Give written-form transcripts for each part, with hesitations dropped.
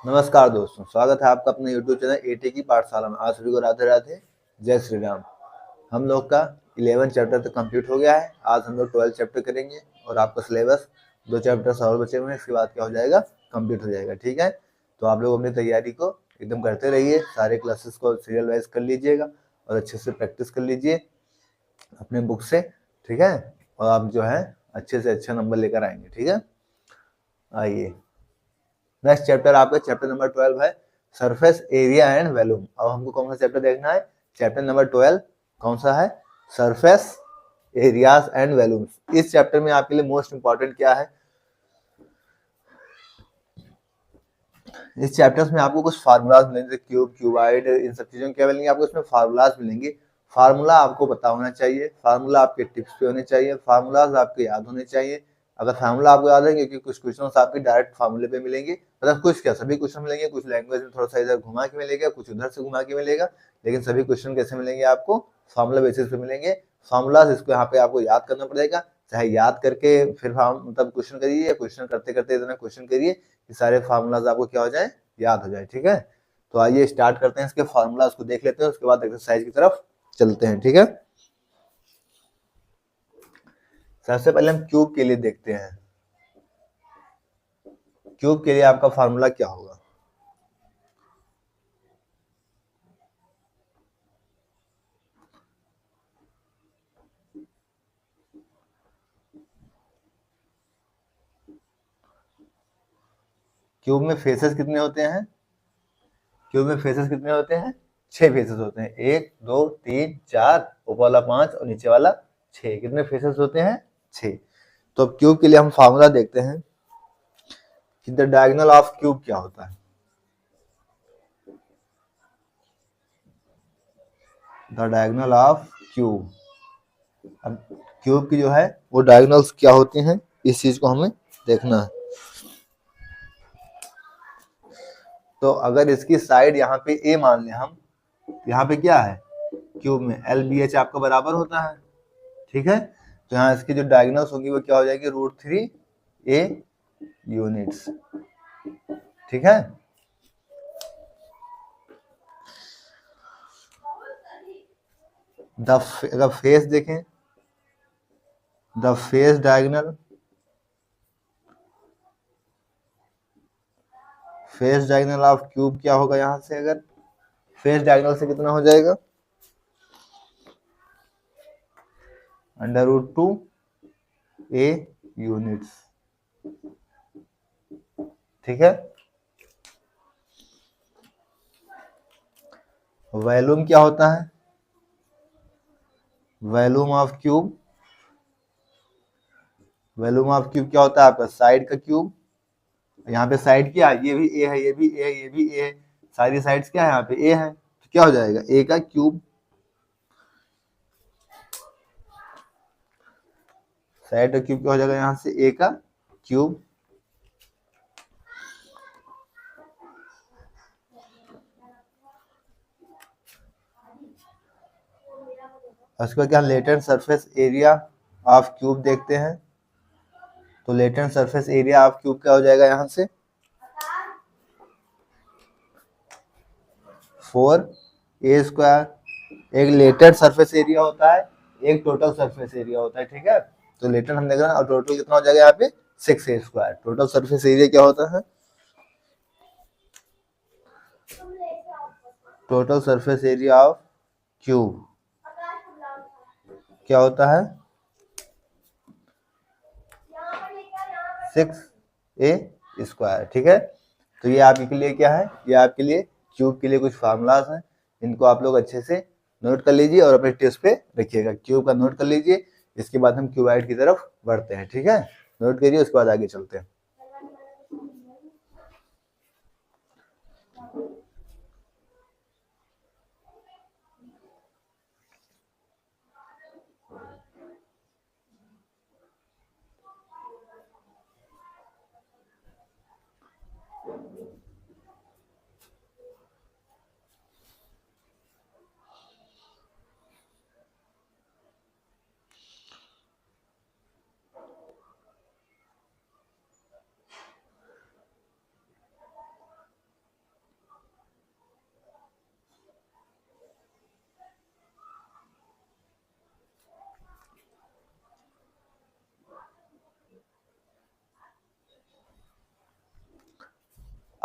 नमस्कार दोस्तों, स्वागत है आपका अपने YouTube चैनल एटी की पाठशाला में। आप सभी को राधे राधे, जय श्री राम। हम लोग का 11 चैप्टर तो कंप्लीट हो गया है। आज हम लोग 12 चैप्टर करेंगे और आपका सिलेबस 2 चैप्टर और बचे हुए हैं। इसके बाद क्या हो जाएगा, कंप्लीट हो जाएगा। ठीक है, तो आप लोग अपनी तैयारी को एकदम करते रहिए। सारे क्लासेस को सीरियल वाइज कर लीजिएगा और अच्छे से प्रैक्टिस कर लीजिए अपने बुक से। ठीक है, और आप जो है अच्छे से अच्छा नंबर लेकर आएंगे। ठीक है, आइए नेक्स्ट चैप्टर आपका चैप्टर नंबर 12 है सरफेस एरिया एंड वॉल्यूम। अब हमको कौन सा चैप्टर देखना है? चैप्टर नंबर 12 कौन सा है? Surface areas and volumes. इस चैप्टर में आपके लिए मोस्ट इंपॉर्टेंट क्या है? इस चैप्टर्स में आपको कुछ फार्मूलाज मिलेंगे, क्यूब, क्यूबाइड, इन सब चीजों के मिलेंगे। आपको इसमें फार्मूलाज मिलेंगे। फार्मूला आपको पता होना चाहिए, फार्मूला आपके टिप्स पे होने चाहिए, फार्मूलाज आपके याद होने चाहिए। अगर फार्मूला आपको याद है, क्योंकि कुछ क्वेश्चन आपके डायरेक्ट फार्मूले पे मिलेंगे, मतलब कुछ क्या सभी क्वेश्चन मिलेंगे। कुछ लैंग्वेज में थोड़ा सा इधर घुमा के मिलेगा, कुछ उधर से घुमा के मिलेगा, लेकिन सभी क्वेश्चन कैसे मिलेंगे? आपको फार्मूला बेसिस पे मिलेंगे। फार्मूलाज इसको यहाँ पे आपको याद करना पड़ेगा। चाहे याद करके फिर मतलब क्वेश्चन करिए, या क्वेश्चन करते करते इतना क्वेश्चन करिए कि सारे फार्मूलाज आपको क्या हो जाए, याद हो जाए। ठीक है, तो आइए स्टार्ट करते हैं। इसके फार्मूलाज को देख लेते हैं, उसके बाद एक्सरसाइज की तरफ चलते हैं। ठीक है, सबसे पहले हम क्यूब के लिए देखते हैं। क्यूब के लिए आपका फार्मूला क्या होगा? क्यूब में फेसेस कितने होते हैं? क्यूब में फेसेस कितने होते हैं? 6 फेसेस होते हैं। 1 2 3 4, ऊपर वाला 5 और नीचे वाला 6। कितने फेसेस होते हैं? 6। तो अब क्यूब के लिए हम फार्मूला देखते हैं कि द डायगोनल ऑफ क्यूब क्या होता है। द डायगोनल ऑफ क्यूब, अब क्यूब की जो है वो डायगोनल्स क्या होते हैं, इस चीज को हमें देखना है। तो अगर इसकी साइड यहाँ पे ए मान लें हम, यहाँ पे क्या है? क्यूब में एल बी एच आपका बराबर होता है। ठीक है, तो यहाँ इसकी जो डायगोनल्स होगी वो क्या हो जाएगी? √3 ए यूनिट्स। ठीक है, अगर फेस देखें, the face diagonal, face diagonal of cube क्या होगा? यहाँ से अगर फेस डायगोनल से कितना हो जाएगा? √2 ए यूनिट्स। ठीक है, वॉल्यूम क्या होता है? Volume of cube, volume of cube क्या होता है आपका? साइड का क्यूब। यहाँ पे साइड क्या है? ये भी ए है, ये भी ए है, ये भी ए है। सारी साइड्स क्या है? यहाँ पे ए है, तो क्या हो जाएगा? ए का क्यूब। साइड का क्यूब क्या हो जाएगा? यहाँ से ए का क्यूब। उसके बाद क्या, latent surface area of cube देखते हैं। तो latent surface area of cube क्या हो जाएगा? यहाँ से 4a²। एक लेटेंट सरफेस एरिया होता है, एक टोटल सरफेस एरिया होता है। ठीक है, तो लेटेंट हम देख रहे हैं, और टोटल कितना हो जाएगा यहाँ पे? 6a²। टोटल सरफेस एरिया क्या होता है? Total surface area of cube क्या होता है? 6a²। ठीक है, तो ये आपके लिए क्या है? ये आपके लिए क्यूब के लिए कुछ फार्मूलाज हैं। इनको आप लोग अच्छे से नोट कर लीजिए और अपने टेस्ट पे रखिएगा। क्यूब का नोट कर लीजिए, इसके बाद हम क्यूबाइड की तरफ बढ़ते हैं। ठीक है, नोट करिए, उसके बाद आगे चलते हैं।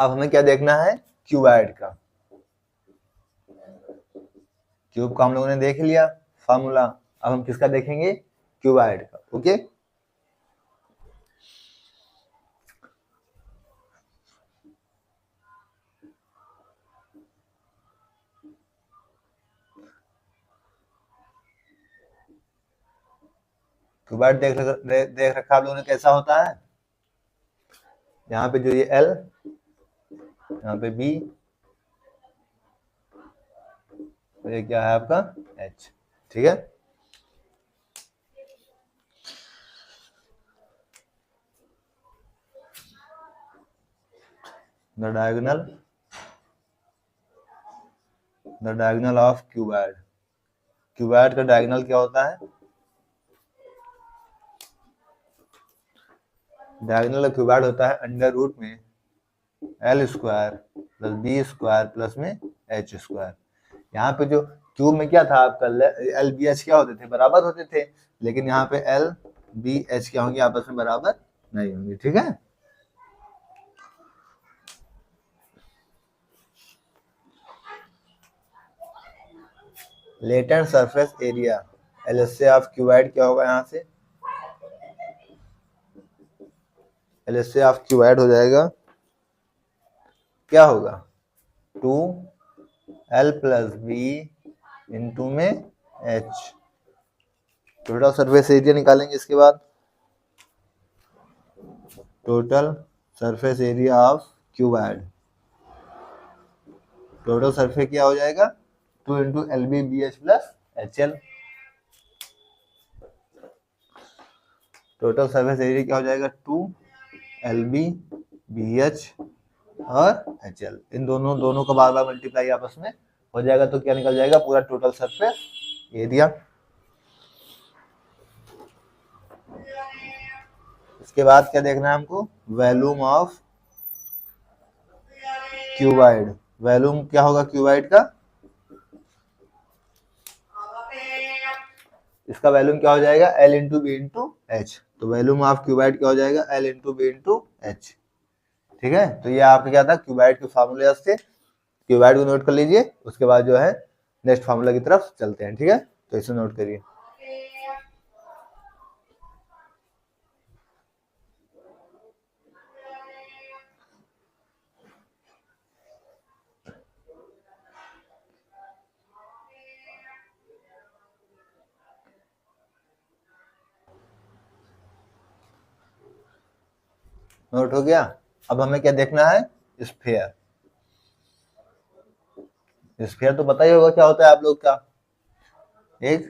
अब हमें क्या देखना है, क्यूबॉइड का। क्यूब का हम लोगों ने देख लिया फार्मूला, अब हम किसका देखेंगे, क्यूबॉइड का। ओके, क्यूबॉइड देख रखा आप लोगों ने कैसा होता है। यहाँ पे जो ये L, यहाँ पे B, तो ये क्या है आपका H। ठीक है, the diagonal of cuboid. Cuboid का डायगोनल क्या होता है, डायगोनल ऑफ क्यूबॉइड होता है अंडर रूट में L square plus B square plus में H स्क्वायर। यहाँ पे जो क्यूब में क्या था आपका, L B H क्या होते थे, बराबर होते थे, लेकिन यहाँ पे L B H क्या होंगे, आपस में बराबर नहीं होंगे। ठीक है, latent surface area LHA of cuboid क्या होगा, यहाँ से LHA ऑफ क्यूबॉइड हो जाएगा, क्या होगा, 2L प्लस बी इंटू में H। टोटल सरफेस एरिया निकालेंगे इसके बाद, total surface area of cuboid, total surface क्या हो जाएगा, 2 into LB BH plus HL। Total surface area क्या हो जाएगा, 2LB BH और HL, इन दोनों का बार बार मल्टीप्लाई आपस में हो जाएगा, तो क्या निकल जाएगा, पूरा टोटल सरफेस एरिया। इसके बाद क्या देखना है हमको, वॉल्यूम ऑफ क्यूबॉइड। वॉल्यूम क्या होगा क्यूबॉइड का, इसका वॉल्यूम क्या हो जाएगा, L into b into h. तो वॉल्यूम ऑफ क्यूबॉइड क्या हो जाएगा, L into b into h. ठीक है, तो ये आपका क्या था, क्यूबॉइड के फार्मूले से। क्यूबॉइड को नोट कर लीजिए, उसके बाद जो है नेक्स्ट फार्मूला की तरफ चलते हैं। ठीक है, तो इसे नोट करिए। नोट हो गया। अब हमें क्या देखना है, स्फीयर। स्फीयर तो पता ही होगा क्या होता है आप लोग का, एक,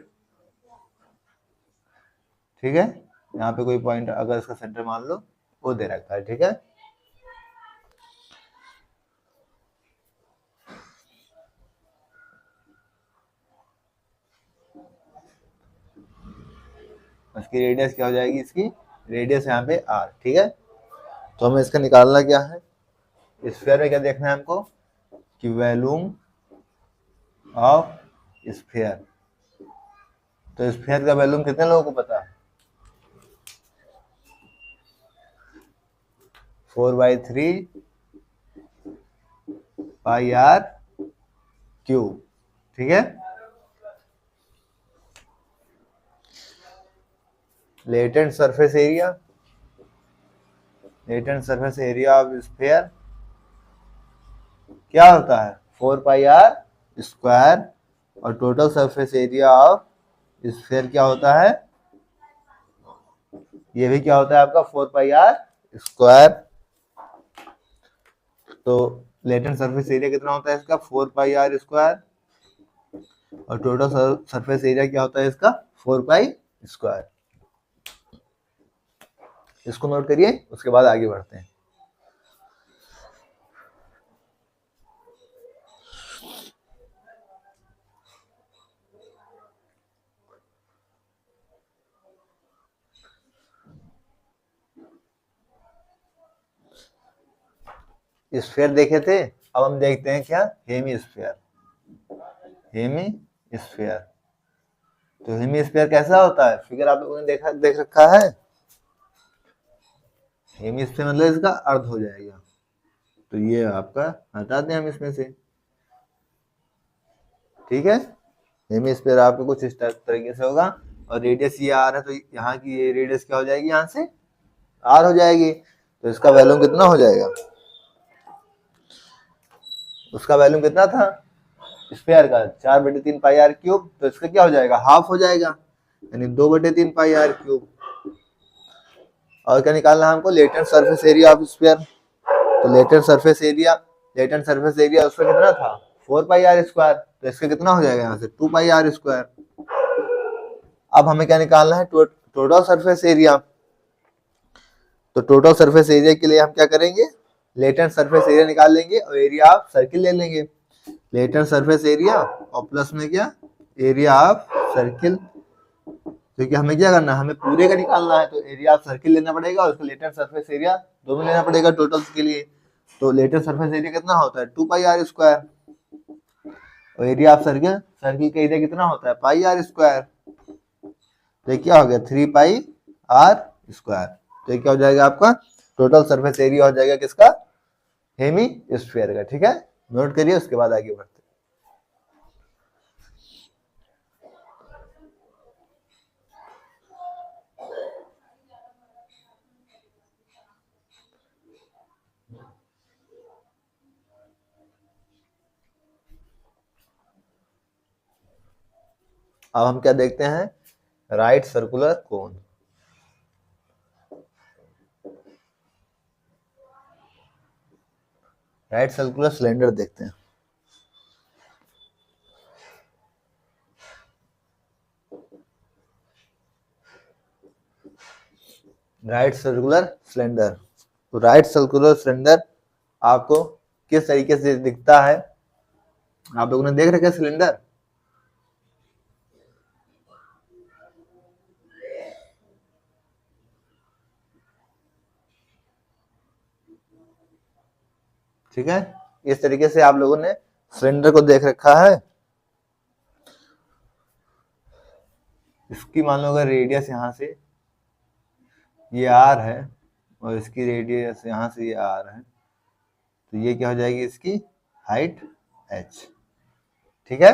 ठीक है, यहाँ पे कोई पॉइंट अगर इसका सेंटर मान लो वो दे रखा है। ठीक है, इसकी रेडियस क्या हो जाएगी, इसकी रेडियस यहाँ पे R। ठीक है, तो हमें इसका निकालना क्या है, स्फीयर में क्या देखना है हमको, कि वॉल्यूम ऑफ स्फीयर। तो स्फीयर का वॉल्यूम कितने लोगों को पता है, 4/3 पाई R क्यूब। ठीक है, latent surface area, latent surface area of sphere क्या होता है, 4πr स्क्वायर, और total surface area of sphere क्या होता है, ये भी क्या होता है आपका 4πr स्क्वायर। तो लेटेंट सरफेस एरिया कितना होता है इसका, 4πr स्क्वायर, और टोटल सरफेस एरिया क्या होता है इसका, 4π स्क्वायर। इसको नोट करिए, उसके बाद आगे बढ़ते हैं। स्फीयर देखे थे, अब हम देखते हैं क्या, हेमी स्फीयर। हेमी स्फीयर, तो हेमी स्फीयर कैसा होता है, फिगर आप लोगों ने देख रखा है। हेमी स्फीयर मतलब इसका अर्थ हो जाएगा, तो ये आपका हटा दें हम इसमें से, ठीक है। हेमी स्फीयर आपको कुछ इस तरीके से होगा, और रेडियस ये आर है, तो यहाँ की ये रेडियस क्या हो जाएगी, यहाँ से आर हो जाएगी। तो इसका वैल्यूम कितना हो जाएगा, उसका वैल्यूम कितना था स्फीयर का 4/3 पाई आर क्यूब, तो इसका क्या हो जाएगा, हाफ हो जाएगा, यानी 2/3 पाई आर क्यूब। और क्या निकालना है हमको, latent surface area of sphere. तो लेटेंट सरफेस एरिया उसका कितना था 4 पाई आर स्क्वायर, तो इसका कितना हो जाएगा यहाँ से 2 पाई आर स्क्वायर। अब हमें क्या निकालना है, टोटल सरफेस एरिया। तो टोटल सरफेस एरिया के लिए हम क्या करेंगे, लेटेंट सरफेस एरिया निकाल लेंगे और एरिया ऑफ सर्किल ले लेंगे। लेटेंट सरफेस एरिया और प्लस में क्या, एरिया ऑफ सर्किल। क्योंकि हमें क्या करना है, हमें पूरे का निकालना है, तो एरिया ऑफ सर्किल लेना पड़ेगा और उसका लेटेंट सरफेस एरिया दोनों लेना पड़ेगा टोटल के लिए। तो लेटेंट सरफेस एरिया कितना होता है 2 पाई आर स्क्वायर, और एरिया ऑफ सर्किल का एरिया कितना होता है पाई आर स्क्वायर। तो क्या हो गया 3 पाई आर स्क्वायर। तो क्या हो जाएगा आपका टोटल सरफेस एरिया हो जाएगा किसका, हेमी स्फीयर का, ठीक है। नोट करिए, उसके बाद आगे बढ़ते हैं। अब हम क्या देखते हैं, right circular cone. Right circular cylinder देखते हैं। राइट सर्कुलर सिलेंडर, तो राइट सर्कुलर सिलेंडर आपको किस तरीके से दिखता है, आप लोगों ने देख रखा है सिलेंडर, ठीक है। इस तरीके से आप लोगों ने सिलेंडर को देख रखा है। इसकी मान लो अगर रेडियस यहाँ से ये आर है और इसकी रेडियस यहाँ से ये आर है, तो ये क्या हो जाएगी इसकी हाइट h, ठीक है।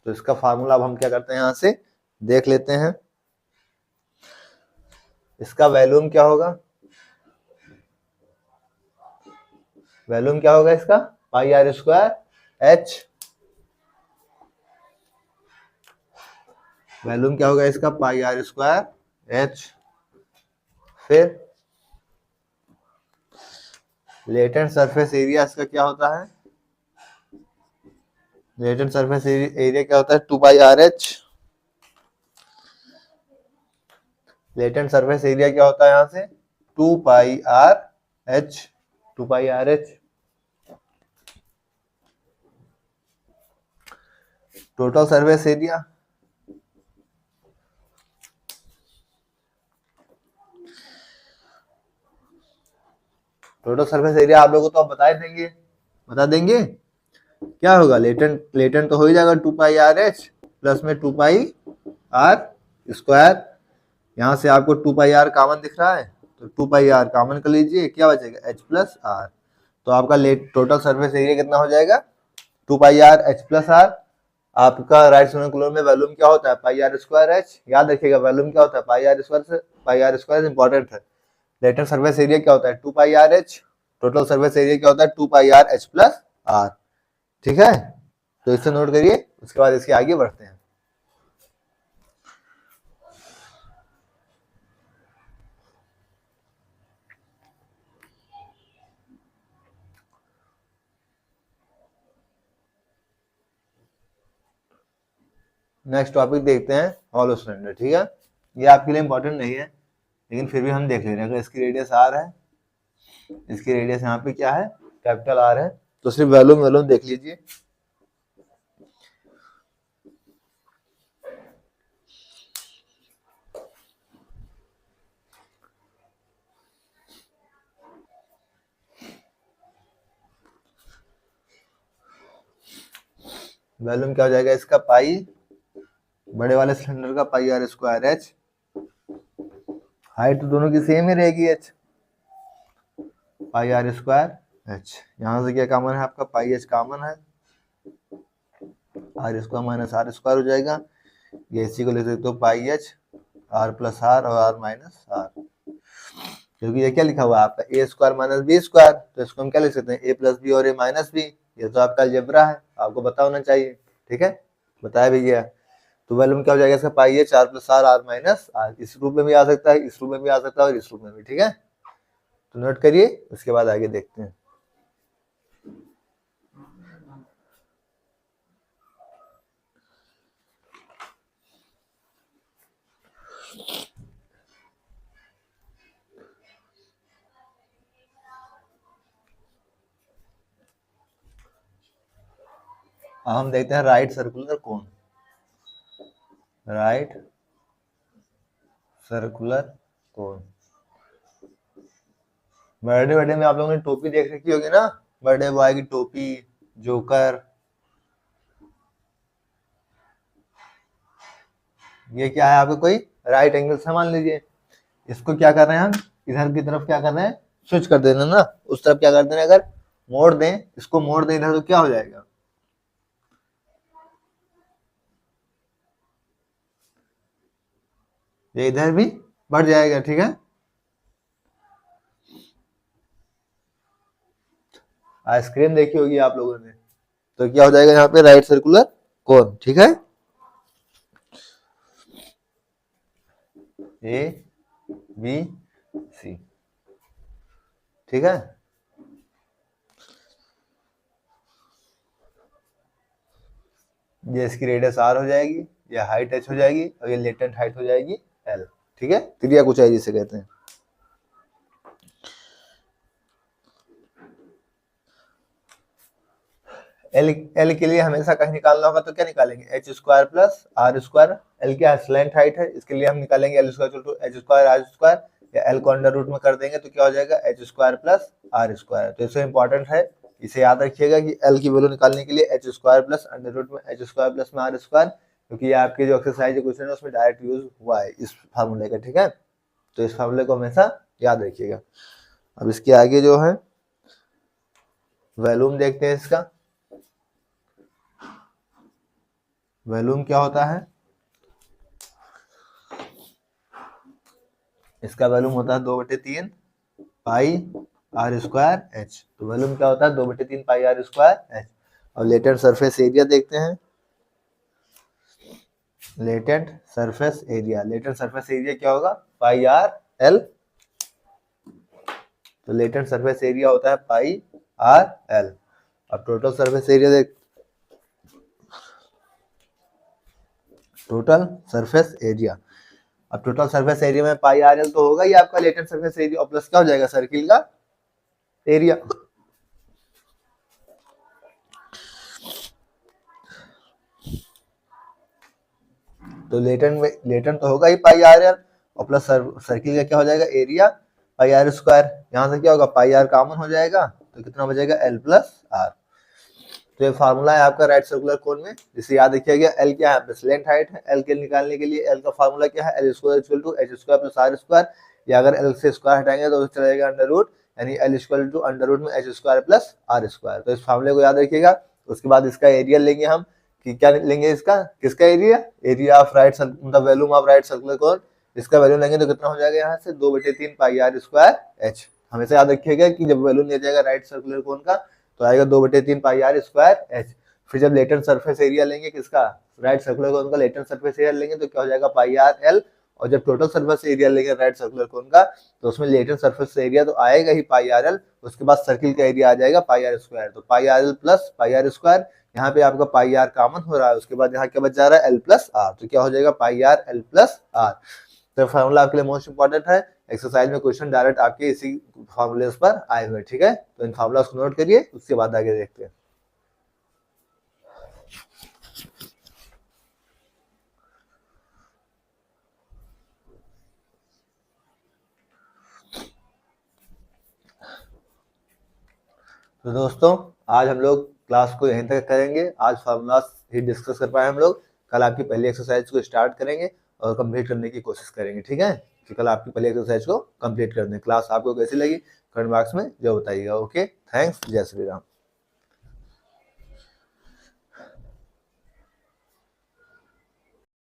तो इसका फार्मूला अब हम क्या करते हैं, यहाँ से देख लेते हैं। इसका वैल्यूम क्या होगा, वैल्यूम क्या होगा इसका पाई आर स्क्वायर h, वैल्यूम क्या होगा इसका पाई आर स्क्वायर h। फिर लेटेंट सरफेस एरिया इसका क्या होता है, लेटेंट सरफेस एरिया क्या होता है 2 pi r h. Latent surface area क्या होता है यहाँ से 2 pi r h, 2 pi r h. Total surface area, total surface area आप लोगों को तो आप बता देंगे क्या होगा, लेटेंट तो हो ही जाएगा 2 पाई आर एच प्लस में 2 पाई आर स्क्वायर। यहाँ से आपको 2 पाई आर कॉमन दिख रहा है, तो 2 पाई आर कॉमन कर लीजिए, क्या बचेगा h प्लस आर। तो आपका टोटल सरफेस एरिया कितना हो जाएगा 2 pi are h plus are. आपका राइट सर्कुलर में वैल्यूम क्या होता है पाई आर स्क्वायर h, याद रखिएगा वैल्यूम क्या होता है पाई आर स्क्वायर से, पाई आर स्क्वायर इंपॉर्टेंट है। लेटेंट सरफेस एरिया क्या होता है 2 pi r h, total surface area क्या होता है 2 pi r h plus r, ठीक है। तो इसे नोट करिए, उसके बाद इसके आगे बढ़ते हैं। नेक्स्ट टॉपिक देखते हैं हॉलो सिलेंडर, ठीक है। ये आपके लिए इंपॉर्टेंट नहीं है, लेकिन फिर भी हम देख ले रहे हैं। अगर इसकी रेडियस आर है, इसकी रेडियस यहाँ पे क्या है कैपिटल आर है, तो सिर्फ वैल्यूम देख लीजिए। वैल्यूम क्या हो जाएगा इसका पाई, बड़े वाले सिलेंडर का pi r square h, height तो दोनों की सेम ही रहेगी h, pi r square h. यहाँ से क्या कॉमन है आपका, पाई एच कॉमन है, r square minus r square हो जाएगा। ये इसी को लिख सकते हो pi h r plus r और आर माइनस आर, क्योंकि ये क्या लिखा हुआ है आपका a square minus b square, तो इसको हम क्या लिख सकते हैं ए प्लस बी और ए माइनस बी। ये तो आपका अलजेब्रा है, आपको पता होना चाहिए, ठीक है, बताया भी गया। तो वैल्यूम क्या हो जाएगा इसका, pi h r plus r r minus r. इस रूप में भी आ सकता है, इस रूप में भी आ सकता है और इस रूप में भी, ठीक है। तो नोट करिए, उसके बाद आगे देखते हैं। अब हम देखते हैं right circular cone, right circular cone. Birthday में आप लोगों ने टोपी देख रखी होगी ना, बर्थडे बॉय की टोपी, जोकर। ये क्या है आपका, कोई राइट एंगल से मान लीजिए। इसको क्या कर रहे हैं हम, इधर की तरफ क्या कर रहे हैं, स्विच कर देना ना, उस तरफ क्या कर देना, अगर मोड़ दें, इसको मोड़ दें इधर, तो क्या हो जाएगा, ये इधर भी बढ़ जाएगा, ठीक है। आइसक्रीम देखी होगी आप लोगों ने, तो क्या हो जाएगा यहाँ पे राइट सर्कुलर कोन, ठीक है। ए बी सी, ठीक है। ये इसकी रेडियस आर हो जाएगी, ये हाइट एच हो जाएगी और ये लेटेंट हाइट हो जाएगी एल, ठीक है। त्रिज्या ऊंचाई जिसे कहते हैं। एल एल के लिए हमेशा कहीं निकालना होगा तो क्या निकालेंगे, h square plus r square. L क्या है, स्लैंट हाइट है, इसके लिए हम निकालेंगे l square to h square r square, या एल को अंडर रूट में कर देंगे तो क्या हो जाएगा, h square plus r square. तो इससे इंपॉर्टेंट है, इसे याद रखिएगा कि एल की वैल्यू निकालने के लिए h square plus under root में एच स्क्वायर प्लस में आर स्क्वायर, क्योंकि आपके जो एक्सरसाइज क्वेश्चन है उसमें डायरेक्ट यूज हुआ है इस फार्मूले का, ठीक है। तो इस फार्मूले को हमेशा याद रखिएगा। अब इसके आगे जो है वैल्यूम देखते हैं इसका। वैल्यूम क्या होता है, इसका वैल्यूम होता है 2/3 पाई आर स्क्वायर एच। तो वैल्यूम क्या होता है, 2/3 पाई आर स्क्वायर एच। और लेटेंट सरफेस एरिया देखते हैं, latent surface area, latent surface area क्या होगा, पाई आर एल। तो लेटेंट सरफेस एरिया होता है पाई आर एल। अब टोटल सरफेस एरिया देख, टोटल सरफेस एरिया, अब टोटल सरफेस एरिया में पाई आर एल तो होगा ही आपका लेटेंट सरफेस एरिया, और प्लस क्या हो जाएगा, सर्किल का एरिया। तो लेटेंट तो होगा ही पाई आर एल, और प्लस सर्किल का क्या हो जाएगा, एरिया पाई आर स्क्वायर। यहाँ से क्या होगा, पाई आर कॉमन हो जाएगा, तो कितना बचेगा, एल प्लस आर। तो ये फार्मूला है आपका राइट सर्कुलर कोन में, जिसे याद रखिएगा। एल क्या है, स्लैंट हाइट है, एल के निकालने के लिए एल का फार्मूला क्या है, l square equal to h square plus r square, या अगर एल से स्क्वायर हटाएंगे तो चलेगा अंडर रूट, यानी l equal to under root में h square plus r square. तो इस फार्मूले को याद रखिएगा। उसके बाद इसका एरिया लेंगे हम, कि क्या लेंगे इसका, किसका एरिया, एरिया ऑफ राइट मतलब volume of right circular cone. इसका वैल्यू लेंगे तो कितना हो जाएगा, यहाँ से 2/3 पाई आर स्क्वायर एच। हमेशा याद रखिएगा कि जब वैल्यू लिया जाएगा राइट सर्कुलर कोन का तो आएगा 2/3 पाई आर स्क्वायर एच। फिर जब लेटेंट सरफेस एरिया लेंगे किसका, राइट सर्कुलर कोन का लेटेंट सरफेस एरिया लेंगे तो क्या हो जाएगा, पाई आर एल। और जब टोटल सरफेस एरिया लेंगे राइट सर्कुलर कोन का तो उसमें लेटेंट सरफेस एरिया तो आएगा ही पाई आर एल, उसके बाद सर्किल का एरिया आ जाएगा पाई आर स्क्वायर। तो pi r l plus pi r square, यहाँ पे आपका पाई आर कॉमन हो रहा है, उसके बाद यहाँ क्या बच जा रहा है, एल प्लस आर। तो क्या हो जाएगा, पाई आर एल प्लस आर। तो फार्मूला आपके लिए मोस्ट इंपॉर्टेंट है, एक्सरसाइज में क्वेश्चन डायरेक्ट आपके इसी फार्मूले पर आए हुए, ठीक है। तो इन फार्मूला को नोट करिए, उसके बाद आगे देखते हैं। तो दोस्तों आज हम लोग क्लास को यहीं तक करेंगे, आज फार्मूला ही डिस्कस कर पाए हम लोग। कल आपकी पहली एक्सरसाइज को स्टार्ट करेंगे और कंप्लीट करने की कोशिश करेंगे, ठीक है। कि कल आपकी पहली एक्सरसाइज को कंप्लीट कर दें। क्लास आपको कैसी लगी कमेंट बॉक्स में जो बताइएगा। ओके, थैंक्स, जय श्री राम।